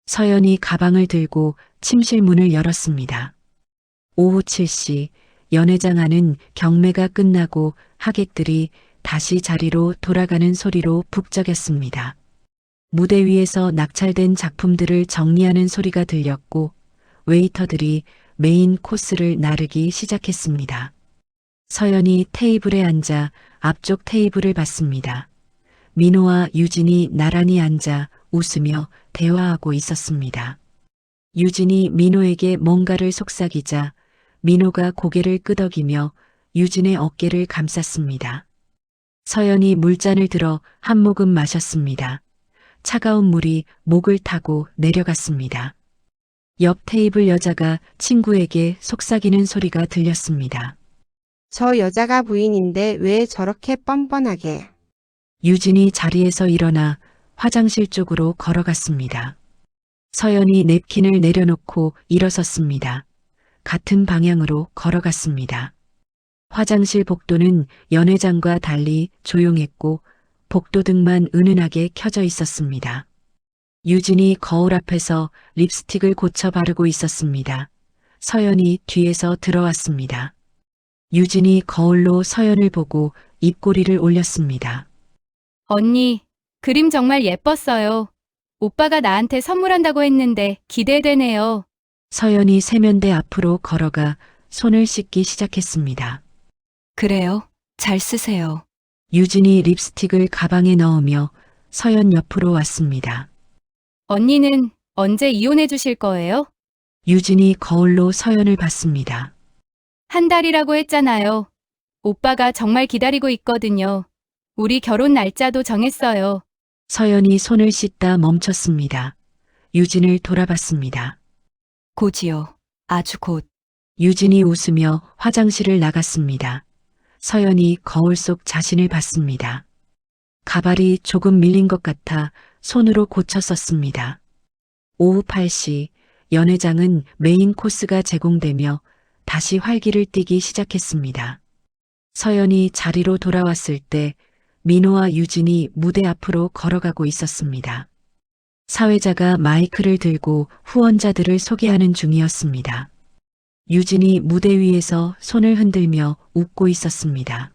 서연이 가방을 들고 침실 문을 열었습니다. 오후 7시 연회장 안은 경매가 끝나고 하객들이 다시 자리로 돌아가는 소리로 북적였습니다. 무대 위에서 낙찰된 작품들을 정리하는 소리가 들렸고 웨이터들이 메인 코스를 나르기 시작했습니다. 서연이 테이블에 앉아 앞쪽 테이블을 봤습니다. 민호와 유진이 나란히 앉아 웃으며 대화하고 있었습니다. 유진이 민호에게 뭔가를 속삭이자 민호가 고개를 끄덕이며 유진의 어깨를 감쌌습니다. 서연이 물잔을 들어 한 모금 마셨습니다. 차가운 물이 목을 타고 내려갔습니다. 옆 테이블 여자가 친구에게 속삭이는 소리가 들렸습니다. 저 여자가 부인인데 왜 저렇게 뻔뻔하게. 유진이 자리에서 일어나 화장실 쪽으로 걸어갔습니다. 서연이 냅킨을 내려놓고 일어섰습니다. 같은 방향으로 걸어갔습니다. 화장실 복도는 연회장과 달리 조용했고 복도등만 은은하게 켜져 있었습니다. 유진이 거울 앞에서 립스틱을 고쳐 바르고 있었습니다. 서연이 뒤에서 들어왔습니다. 유진이 거울로 서연을 보고 입꼬리를 올렸습니다. 언니, 그림 정말 예뻤어요. 오빠가 나한테 선물한다고 했는데 기대되네요. 서연이 세면대 앞으로 걸어가 손을 씻기 시작했습니다. 그래요. 잘 쓰세요. 유진이 립스틱을 가방에 넣으며 서연 옆으로 왔습니다. 언니는 언제 이혼해 주실 거예요? 유진이 거울로 서연을 봤습니다. 한 달이라고 했잖아요. 오빠가 정말 기다리고 있거든요. 우리 결혼 날짜도 정했어요. 서연이 손을 씻다 멈췄습니다. 유진을 돌아봤습니다. 곧이요. 아주 곧. 유진이 웃으며 화장실을 나갔습니다. 서연이 거울 속 자신을 봤습니다. 가발이 조금 밀린 것 같아 손으로 고쳐 썼습니다. 오후 8시 연회장은 메인 코스가 제공되며 다시 활기를 띠기 시작했습니다. 서연이 자리로 돌아왔을 때 민호와 유진이 무대 앞으로 걸어가고 있었습니다. 사회자가 마이크를 들고 후원자들을 소개하는 중이었습니다. 유진이 무대 위에서 손을 흔들며 웃고 있었습니다.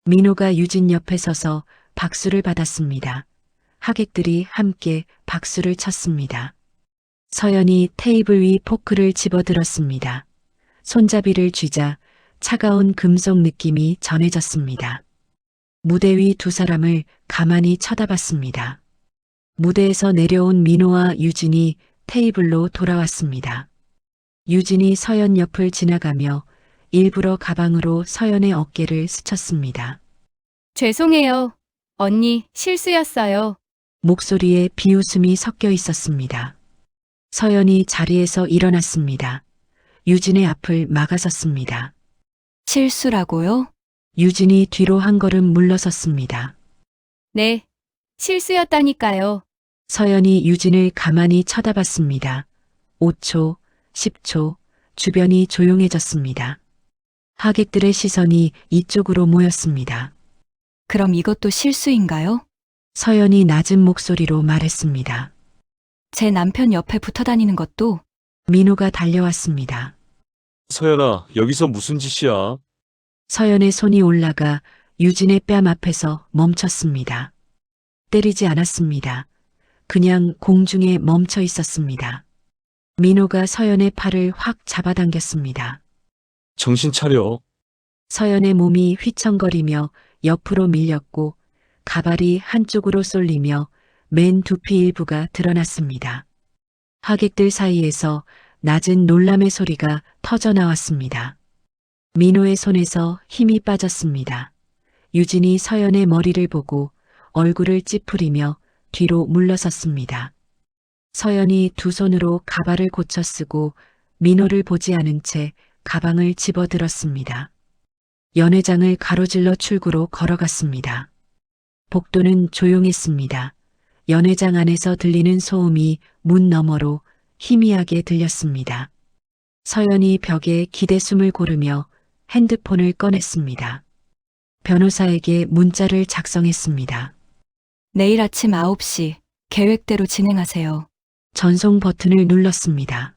민호가 유진 옆에 서서 박수를 받았습니다. 하객들이 함께 박수를 쳤습니다. 서연이 테이블 위 포크를 집어들었습니다. 손잡이를 쥐자 차가운 금속 느낌이 전해졌습니다. 무대 위 두 사람을 가만히 쳐다봤습니다. 무대에서 내려온 민호와 유진이 테이블로 돌아왔습니다. 유진이 서연 옆을 지나가며 일부러 가방으로 서연의 어깨를 스쳤습니다. 죄송해요. 언니, 실수였어요. 목소리에 비웃음이 섞여 있었습니다. 서연이 자리에서 일어났습니다. 유진의 앞을 막아섰습니다. 실수라고요? 유진이 뒤로 한 걸음 물러섰습니다. 네, 실수였다니까요. 서연이 유진을 가만히 쳐다봤습니다. 5초, 10초, 주변이 조용해졌습니다. 하객들의 시선이 이쪽으로 모였습니다. 그럼 이것도 실수인가요? 서연이 낮은 목소리로 말했습니다. 제 남편 옆에 붙어 다니는 것도 민호가 달려왔습니다. 서연아, 여기서 무슨 짓이야? 서연의 손이 올라가 유진의 뺨 앞에서 멈췄습니다. 때리지 않았습니다. 그냥 공중에 멈춰 있었습니다. 민호가 서연의 팔을 확 잡아당겼습니다. 정신 차려. 서연의 몸이 휘청거리며 옆으로 밀렸고 가발이 한쪽으로 쏠리며 맨 두피 일부가 드러났습니다. 하객들 사이에서 낮은 놀람의 소리가 터져 나왔습니다. 민호의 손에서 힘이 빠졌습니다. 유진이 서연의 머리를 보고 얼굴을 찌푸리며 뒤로 물러섰습니다. 서연이 두 손으로 가발을 고쳐 쓰고 민호를 보지 않은 채 가방을 집어들었습니다. 연회장을 가로질러 출구로 걸어갔습니다. 복도는 조용했습니다. 연회장 안에서 들리는 소음이 문 너머로 희미하게 들렸습니다. 서연이 벽에 기대숨을 고르며 핸드폰을 꺼냈습니다. 변호사에게 문자를 작성했습니다. 내일 아침 9시 계획대로 진행하세요. 전송 버튼을 눌렀습니다.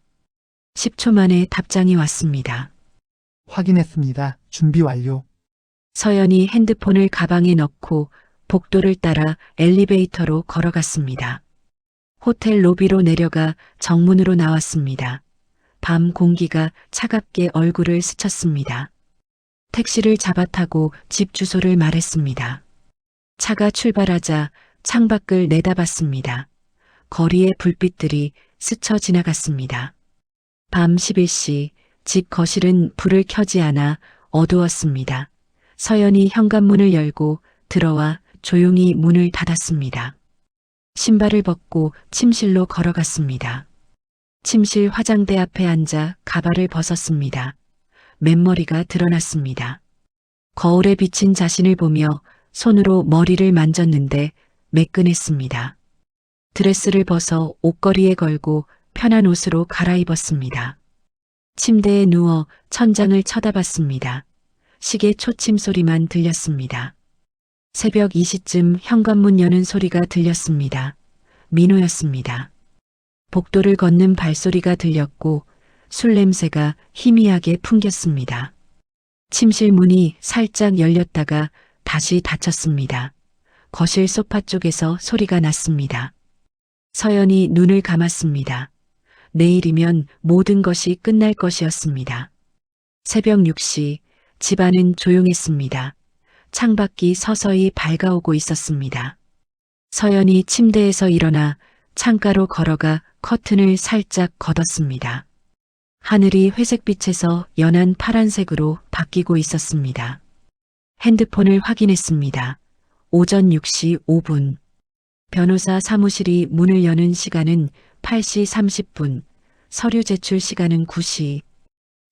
10초 만에 답장이 왔습니다. 확인했습니다. 준비 완료. 서연이 핸드폰을 가방에 넣고 복도를 따라 엘리베이터로 걸어갔습니다. 호텔 로비로 내려가 정문으로 나왔습니다. 밤 공기가 차갑게 얼굴을 스쳤습니다. 택시를 잡아 타고 집 주소를 말했습니다. 차가 출발하자 창밖을 내다봤습니다. 거리의 불빛들이 스쳐 지나갔습니다. 밤 11시 집 거실은 불을 켜지 않아 어두웠습니다. 서연이 현관문을 열고 들어와 조용히 문을 닫았습니다. 신발을 벗고 침실로 걸어갔습니다. 침실 화장대 앞에 앉아 가발을 벗었습니다. 맨머리가 드러났습니다. 거울에 비친 자신을 보며 손으로 머리를 만졌는데 매끈했습니다. 드레스를 벗어 옷걸이에 걸고 편한 옷으로 갈아입었습니다. 침대에 누워 천장을 쳐다봤습니다. 시계 초침 소리만 들렸습니다. 새벽 2시쯤 현관문 여는 소리가 들렸습니다. 민호였습니다. 복도를 걷는 발소리가 들렸고 술 냄새가 희미하게 풍겼습니다. 침실 문이 살짝 열렸다가 다시 닫혔습니다. 거실 소파 쪽에서 소리가 났습니다. 서연이 눈을 감았습니다. 내일이면 모든 것이 끝날 것이었습니다. 새벽 6시 집안은 조용했습니다. 창밖이 서서히 밝아오고 있었습니다. 서연이 침대에서 일어나 창가로 걸어가 커튼을 살짝 걷었습니다. 하늘이 회색빛에서 연한 파란색으로 바뀌고 있었습니다. 핸드폰을 확인했습니다. 오전 6시 5분. 변호사 사무실이 문을 여는 시간은 8시 30분, 서류 제출 시간은 9시.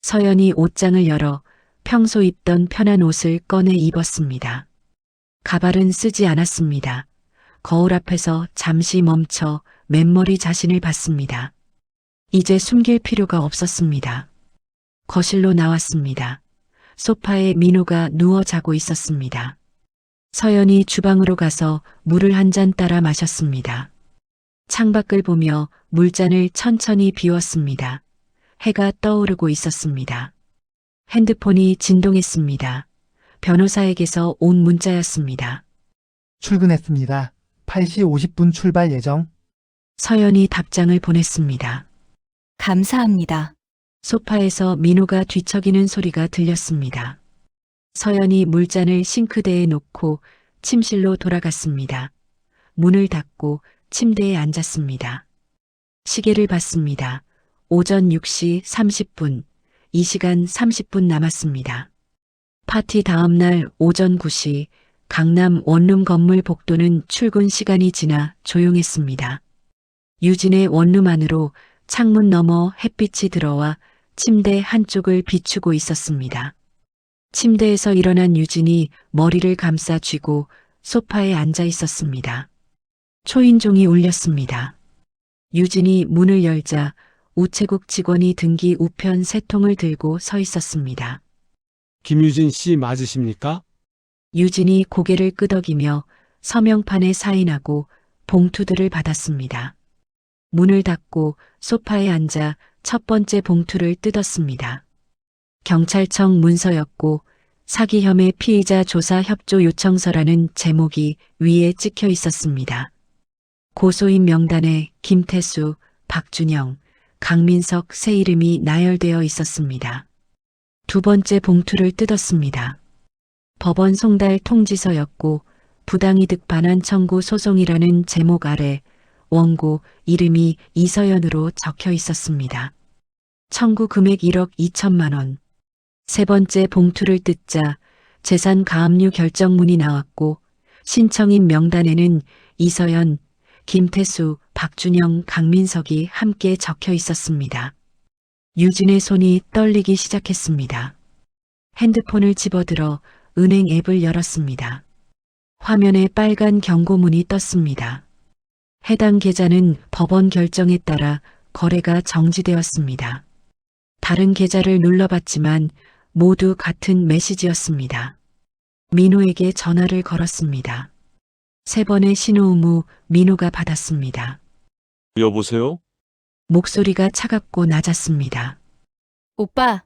서연이 옷장을 열어 평소 입던 편한 옷을 꺼내 입었습니다. 가발은 쓰지 않았습니다. 거울 앞에서 잠시 멈춰 맨머리 자신을 봤습니다. 이제 숨길 필요가 없었습니다. 거실로 나왔습니다. 소파에 민호가 누워 자고 있었습니다. 서연이 주방으로 가서 물을 한 잔 따라 마셨습니다. 창밖을 보며 물잔을 천천히 비웠습니다. 해가 떠오르고 있었습니다. 핸드폰이 진동했습니다. 변호사에게서 온 문자였습니다. 출근했습니다. 8시 50분 출발 예정. 서연이 답장을 보냈습니다. 감사합니다. 소파에서 민호가 뒤척이는 소리가 들렸습니다. 서연이 물잔을 싱크대에 놓고 침실로 돌아갔습니다. 문을 닫고 침대에 앉았습니다. 시계를 봤습니다. 오전 6시 30분, 이 시간 30분 남았습니다. 파티 다음 날 오전 9시 강남 원룸 건물 복도는 출근 시간이 지나 조용했습니다. 유진의 원룸 안으로 창문 너머 햇빛이 들어와 침대 한쪽을 비추고 있었습니다. 침대에서 일어난 유진이 머리를 감싸 쥐고 소파에 앉아 있었습니다. 초인종이 울렸습니다. 유진이 문을 열자 우체국 직원이 등기 우편 세 통을 들고 서 있었습니다. 김유진 씨 맞으십니까? 유진이 고개를 끄덕이며 서명판에 사인하고 봉투들을 받았습니다. 문을 닫고 소파에 앉아 첫 번째 봉투를 뜯었습니다. 경찰청 문서였고 사기 혐의 피의자 조사 협조 요청서라는 제목이 위에 찍혀 있었습니다. 고소인 명단에 김태수, 박준영, 강민석 세 이름이 나열되어 있었습니다. 두 번째 봉투를 뜯었습니다. 법원 송달 통지서였고 부당이득 반환 청구 소송이라는 제목 아래 원고 이름이 이서연으로 적혀 있었습니다. 청구 금액 1억 2천만 원. 세 번째 봉투를 뜯자 재산 가압류 결정문이 나왔고 신청인 명단에는 이서연, 김태수, 박준영, 강민석이 함께 적혀 있었습니다. 유진의 손이 떨리기 시작했습니다. 핸드폰을 집어들어 은행 앱을 열었습니다. 화면에 빨간 경고문이 떴습니다. 해당 계좌는 법원 결정에 따라 거래가 정지되었습니다. 다른 계좌를 눌러봤지만 모두 같은 메시지였습니다. 민호에게 전화를 걸었습니다. 3번의 신호음 후 민호가 받았습니다. 여보세요? 목소리가 차갑고 낮았습니다. 오빠,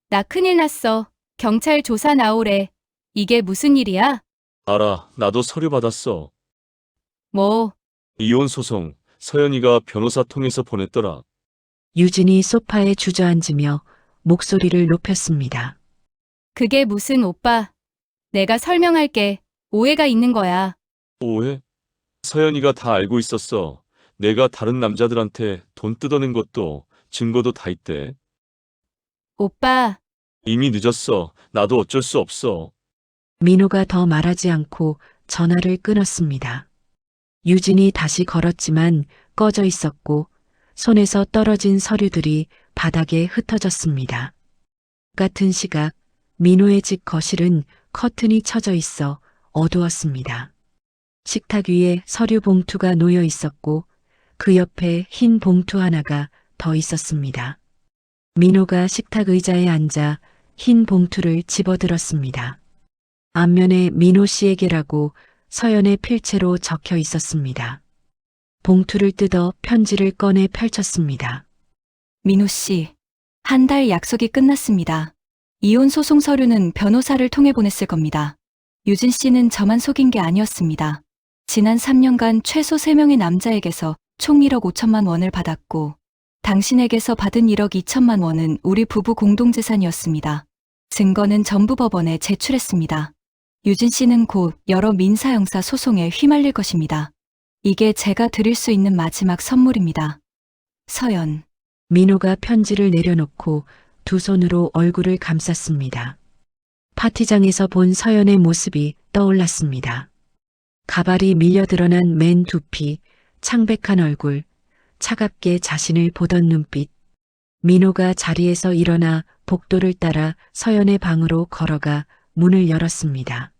나 큰일 났어. 경찰 조사 나오래. 이게 무슨 일이야? 알아. 나도 서류 받았어. 뭐, 이혼 소송. 서연이가 변호사 통해서 보냈더라. 유진이 소파에 주저앉으며 목소리를 높였습니다. 그게 무슨 오빠. 내가 설명할게. 오해가 있는 거야. 오해? 서연이가 다 알고 있었어. 내가 다른 남자들한테 돈 뜯어낸 것도 증거도 다 있대. 오빠, 이미 늦었어. 나도 어쩔 수 없어. 민호가 더 말하지 않고 전화를 끊었습니다. 유진이 다시 걸었지만 꺼져 있었고 손에서 떨어진 서류들이 바닥에 흩어졌습니다. 같은 시각 민호의 집 거실은 커튼이 쳐져 있어 어두웠습니다. 식탁 위에 서류 봉투가 놓여 있었고 그 옆에 흰 봉투 하나가 더 있었습니다. 민호가 식탁 의자에 앉아 흰 봉투를 집어들었습니다. 앞면에 민호 씨에게라고 서연의 필체로 적혀 있었습니다. 봉투를 뜯어 편지를 꺼내 펼쳤습니다. 민호 씨, 한 달 약속이 끝났습니다. 이혼 소송 서류는 변호사를 통해 보냈을 겁니다. 유진 씨는 저만 속인 게 아니었습니다. 지난 3년간 최소 3명의 남자에게서 총 1억 5천만 원을 받았고 당신에게서 받은 1억 2천만 원은 우리 부부 공동재산이었습니다. 증거는 전부 법원에 제출했습니다. 유진 씨는 곧 여러 민사 형사 소송에 휘말릴 것입니다. 이게 제가 드릴 수 있는 마지막 선물입니다. 서연. 민호가 편지를 내려놓고 두 손으로 얼굴을 감쌌습니다. 파티장에서 본 서연의 모습이 떠올랐습니다. 가발이 밀려 드러난 맨 두피, 창백한 얼굴, 차갑게 자신을 보던 눈빛. 민호가 자리에서 일어나 복도를 따라 서연의 방으로 걸어가 문을 열었습니다.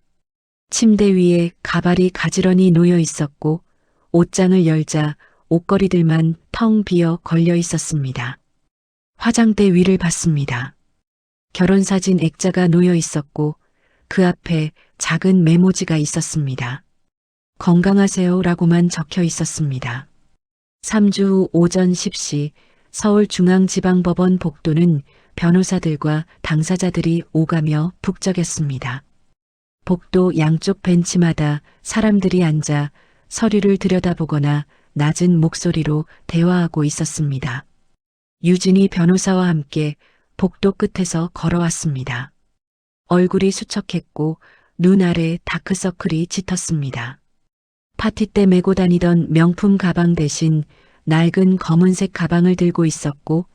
침대 위에 가발이 가지런히 놓여 있었고 옷장을 열자 옷걸이들만 텅 비어 걸려 있었습니다. 화장대 위를 봤습니다. 결혼사진 액자가 놓여 있었고 그 앞에 작은 메모지가 있었습니다. 건강하세요라고만 적혀 있었습니다. 3주 후 오전 10시 서울중앙지방법원 복도는 변호사들과 당사자들이 오가며 북적였습니다. 복도 양쪽 벤치마다 사람들이 앉아 서류를 들여다보거나 낮은 목소리로 대화하고 있었습니다. 유진이 변호사와 함께 복도 끝에서 걸어왔습니다. 얼굴이 수척했고 눈 아래 다크서클이 짙었습니다. 파티 때 메고 다니던 명품 가방 대신 낡은 검은색 가방을 들고 있었고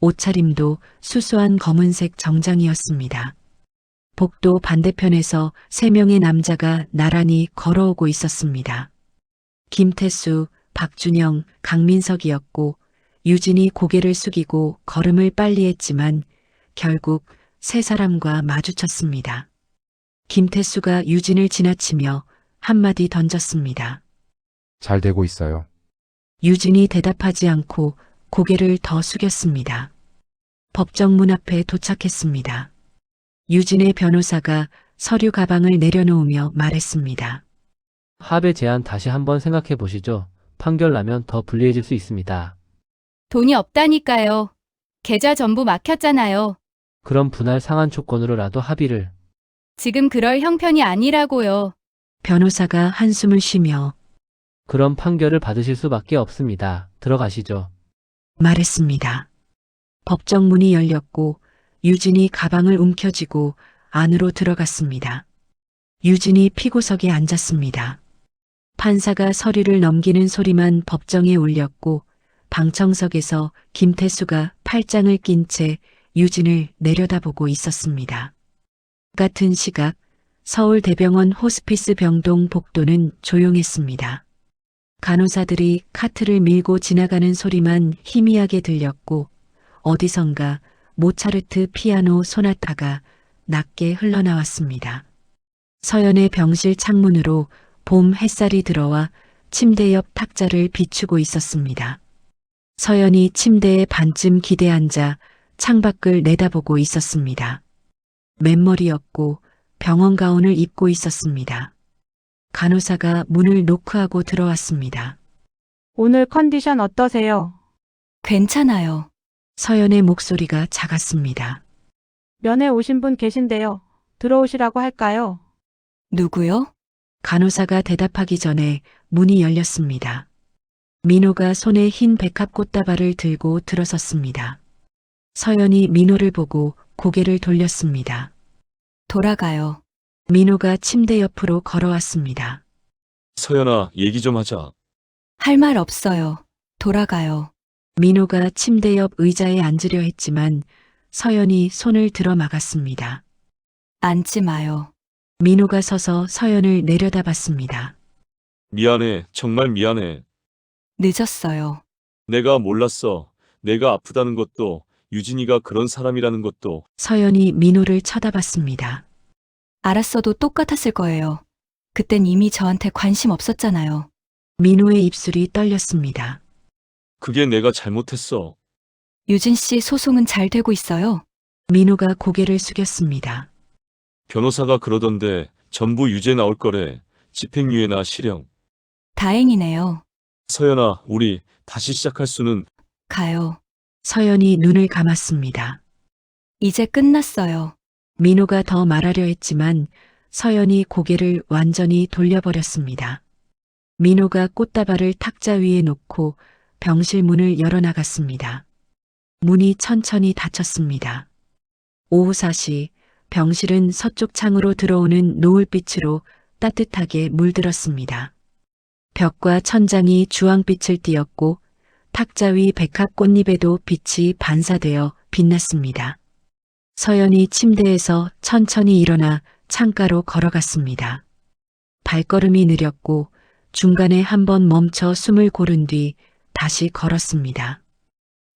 옷차림도 수수한 검은색 정장이었습니다. 복도 반대편에서 3명의 남자가 나란히 걸어오고 있었습니다. 김태수, 박준영, 강민석이었고 유진이 고개를 숙이고 걸음을 빨리 했지만 결국 3사람과 마주쳤습니다. 김태수가 유진을 지나치며 한마디 던졌습니다. 잘 되고 있어요. 유진이 대답하지 않고 고개를 더 숙였습니다. 법정 문 앞에 도착했습니다. 유진의 변호사가 서류 가방을 내려놓으며 말했습니다. 합의 제안 다시 한번 생각해 보시죠. 판결 나면 더 불리해질 수 있습니다. 돈이 없다니까요. 계좌 전부 막혔잖아요. 그럼 분할 상한 조건으로라도 합의를. 지금 그럴 형편이 아니라고요. 변호사가 한숨을 쉬며 그럼 판결을 받으실 수밖에 없습니다. 들어가시죠. 말했습니다. 법정 문이 열렸고 유진이 가방을 움켜쥐고 안으로 들어갔습니다. 유진이 피고석에 앉았습니다. 판사가 서류를 넘기는 소리만 법정에 울렸고 방청석에서 김태수가 팔짱을 낀 채 유진을 내려다보고 있었습니다. 같은 시각 서울대병원 호스피스 병동 복도는 조용했습니다. 간호사들이 카트를 밀고 지나가는 소리만 희미하게 들렸고 어디선가 모차르트 피아노 소나타가 낮게 흘러나왔습니다. 서연의 병실 창문으로 봄 햇살이 들어와 침대 옆 탁자를 비추고 있었습니다. 서연이 침대에 반쯤 기대 앉아 창밖을 내다보고 있었습니다. 맨머리였고 병원 가운을 입고 있었습니다. 간호사가 문을 노크하고 들어왔습니다. 오늘 컨디션 어떠세요? 괜찮아요. 서연의 목소리가 작았습니다. 면회 오신 분 계신데요. 들어오시라고 할까요? 누구요? 간호사가 대답하기 전에 문이 열렸습니다. 민호가 손에 흰 백합 꽃다발을 들고 들어섰습니다. 서연이 민호를 보고 고개를 돌렸습니다. 돌아가요. 민호가 침대 옆으로 걸어왔습니다. 서연아, 얘기 좀 하자. 할 말 없어요. 돌아가요. 민호가 침대 옆 의자에 앉으려 했지만 서연이 손을 들어 막았습니다. 앉지 마요. 민호가 서서 서연을 내려다봤습니다. 미안해. 정말 미안해. 늦었어요. 내가 몰랐어. 내가 아프다는 것도, 유진이가 그런 사람이라는 것도. 서연이 민호를 쳐다봤습니다. 알았어도 똑같았을 거예요. 그땐 이미 저한테 관심 없었잖아요. 민호의 입술이 떨렸습니다. 그게 내가 잘못했어. 유진 씨 소송은 잘 되고 있어요? 민호가 고개를 숙였습니다. 변호사가 그러던데 전부 유죄 나올 거래. 집행유예나 실형. 다행이네요. 서연아, 우리 다시 시작할 수는. 가요. 서연이 눈을 감았습니다. 이제 끝났어요. 민호가 더 말하려 했지만 서연이 고개를 완전히 돌려버렸습니다. 민호가 꽃다발을 탁자 위에 놓고 병실 문을 열어나갔습니다. 문이 천천히 닫혔습니다. 오후 4시 병실은 서쪽 창으로 들어오는 노을빛으로 따뜻하게 물들었습니다. 벽과 천장이 주황빛을 띠었고 탁자 위 백합 꽃잎에도 빛이 반사되어 빛났습니다. 서연이 침대에서 천천히 일어나 창가로 걸어갔습니다. 발걸음이 느렸고 중간에 한번 멈춰 숨을 고른 뒤 다시 걸었습니다.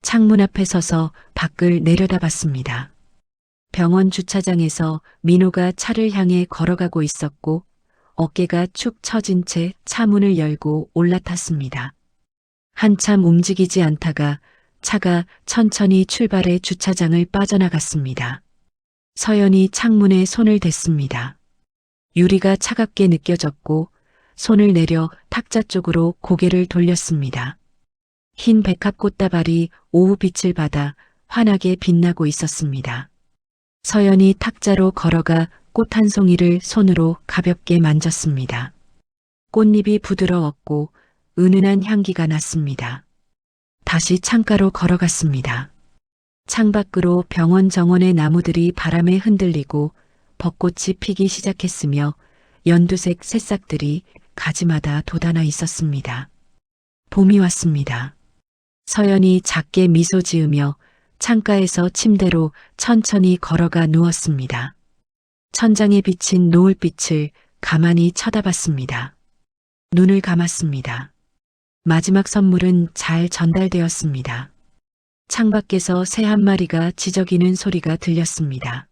창문 앞에 서서 밖을 내려다봤습니다. 병원 주차장에서 민호가 차를 향해 걸어가고 있었고 어깨가 축 처진 채 차문을 열고 올라탔습니다. 한참 움직이지 않다가 차가 천천히 출발해 주차장을 빠져나갔습니다. 서연이 창문에 손을 댔습니다. 유리가 차갑게 느껴졌고 손을 내려 탁자 쪽으로 고개를 돌렸습니다. 흰 백합 꽃다발이 오후 빛을 받아 환하게 빛나고 있었습니다. 서연이 탁자로 걸어가 꽃 한 송이를 손으로 가볍게 만졌습니다. 꽃잎이 부드러웠고 은은한 향기가 났습니다. 다시 창가로 걸어갔습니다. 창밖으로 병원 정원의 나무들이 바람에 흔들리고 벚꽃이 피기 시작했으며 연두색 새싹들이 가지마다 돋아나 있었습니다. 봄이 왔습니다. 서연이 작게 미소 지으며 창가에서 침대로 천천히 걸어가 누웠습니다. 천장에 비친 노을빛을 가만히 쳐다봤습니다. 눈을 감았습니다. 마지막 선물은 잘 전달되었습니다. 창밖에서 새 한 마리가 지저귀는 소리가 들렸습니다.